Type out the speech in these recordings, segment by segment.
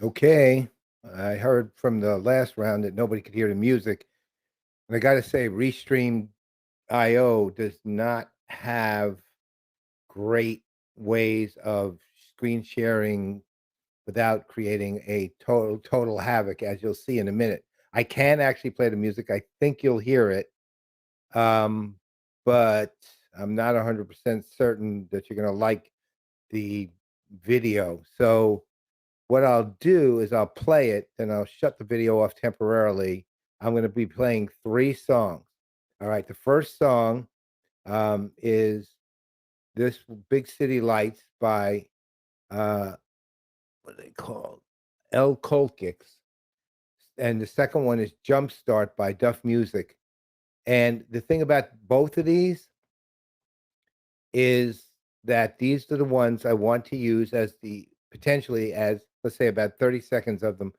Okay. I heard from the last round that nobody could hear the music. And I got to say, Restream IO does not have great ways of screen sharing without creating a total havoc, as you'll see in a minute. I can actually play the music. I think you'll hear it, um, but I'm not 100% certain that you're going to like the video. So what I'll do is I'll play it, then I'll shut the video off temporarily. I'm going to be playing 3 songs. All right, the first song is this Big City Lights by what are they called? El Colkix. And the second one is Jumpstart by Duff Music. And the thing about both of these is that these are the ones I want to use as the potentially as, let's say, about 30 seconds of them,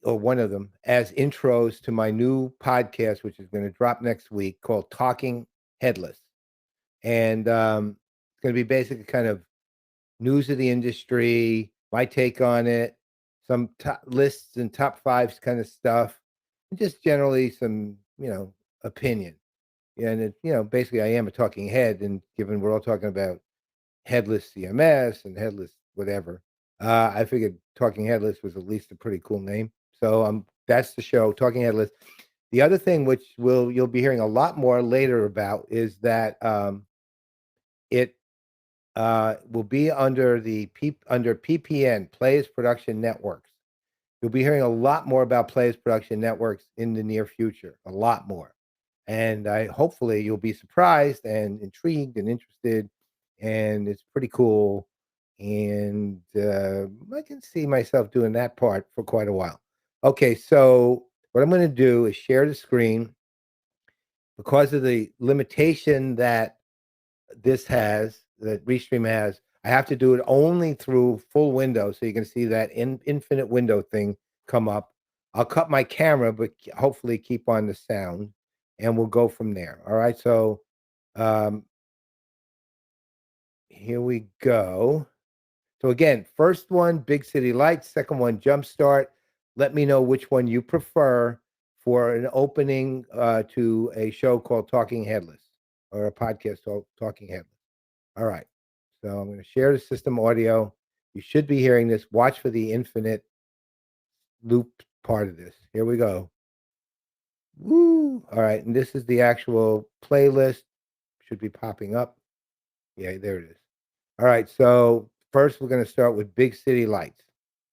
or one of them, as intros to my new podcast, which is going to drop next week, called Talking Headless. And it's going to be basically kind of news of the industry, my take on it, some top lists and top fives kind of stuff, and just generally some, opinion. And basically, I am a talking head, and given we're all talking about headless CMS and headless whatever, I figured Talking Headless was at least a pretty cool name. So that's the show, Talking Headless. The other thing, which you'll be hearing a lot more later about, is that it will be under under PPN, Players Production Networks. You'll be hearing a lot more about Players Production Networks in the near future, a lot more. And I hopefully you'll be surprised and intrigued and interested, and it's pretty cool. And I can see myself doing that part for quite a while. Okay, so what I'm going to do is share the screen because of the limitation that that Restream has. I have to do it only through full window, so you can see that infinite window thing come up. I'll cut my camera, but hopefully keep on the sound, and we'll go from there. All right, so um, here we go. So again, first one, Big City Lights. Second one, Jumpstart. Let me know which one you prefer for an opening to a show called Talking Headless, or a podcast called Talking Headless. All right. So I'm going to share the system audio. You should be hearing this. Watch for the infinite loop part of this. Here we go. Woo! All right. And this is the actual playlist. Should be popping up. Yeah, there it is. All right. So first, we're going to start with Big City Lights.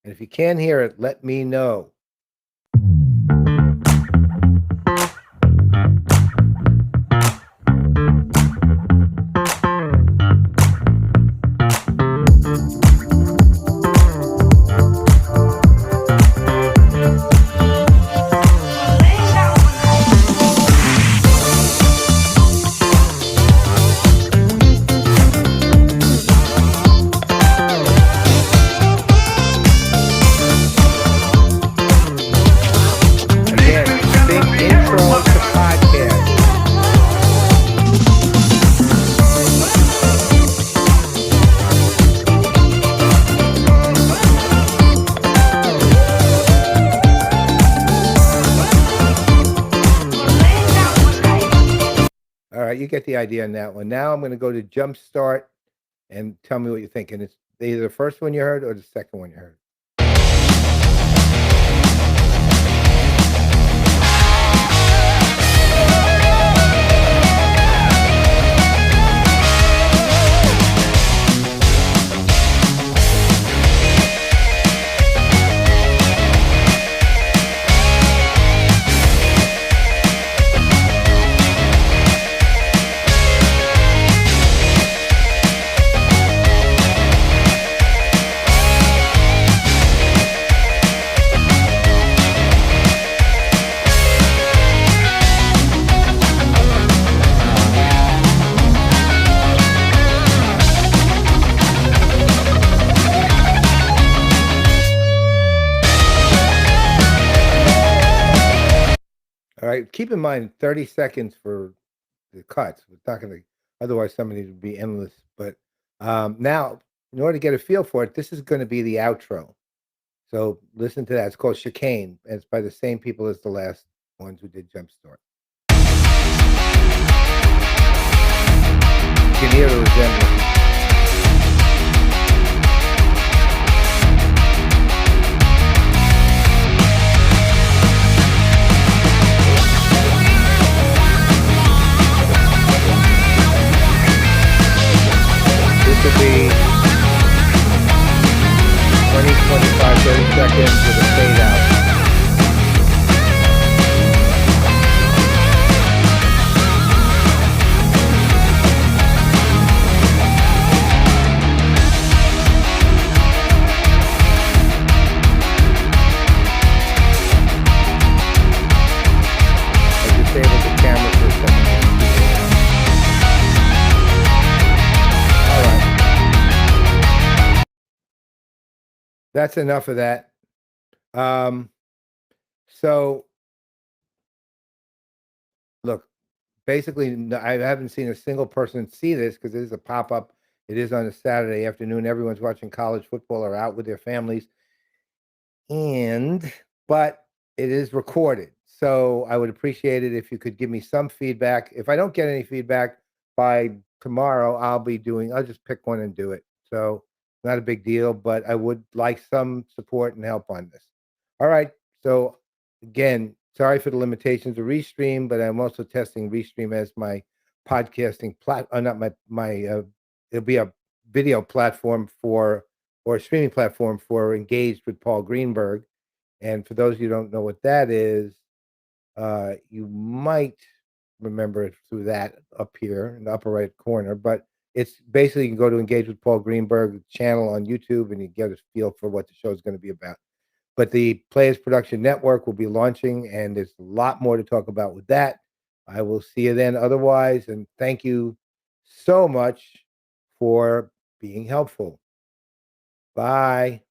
And if you can't hear it, let me know. Again, big intro to podcast. All right, you get the idea on that one. Now I'm going to go to Jumpstart and tell me what you think. And it's either the first one you heard or the second one you heard. All right. Keep in mind 30 seconds for the cuts. We're not going to, otherwise, somebody would be endless. But now, in order to get a feel for it, this is going to be the outro. So listen to that. It's called Chicane, and it's by the same people as the last ones who did Jumpstart. You can hear the resemblance. This would be 20, 25, 30 seconds with a fade out. I disabled the camera for a second. All right. That's enough of that. So look, basically, I haven't seen a single person see this because it is a pop-up. It is on a Saturday afternoon. Everyone's watching college football or out with their families. But it is recorded. So I would appreciate it if you could give me some feedback. If I don't get any feedback by tomorrow, I'll just pick one and do it. So not a big deal, but I would like some support and help on this. All right. So again, sorry for the limitations of Restream, but I'm also testing Restream as my podcasting not it'll be a video platform or a streaming platform for Engaged with Paul Greenberg. And for those of you who don't know what that is, you might remember it through that up here in the upper right corner. But it's basically, you can go to Engage with Paul Greenberg channel on YouTube and you get a feel for what the show is going to be about. But the Players Production Network will be launching, and there's a lot more to talk about with that. I will see you then otherwise, and thank you so much for being helpful. Bye.